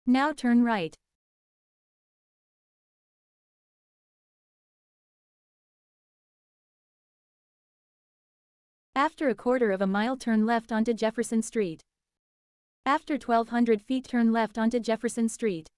Now turn right. After a quarter of a mile turn left onto Jefferson Street. After 1200 feet turn left onto Jefferson Street.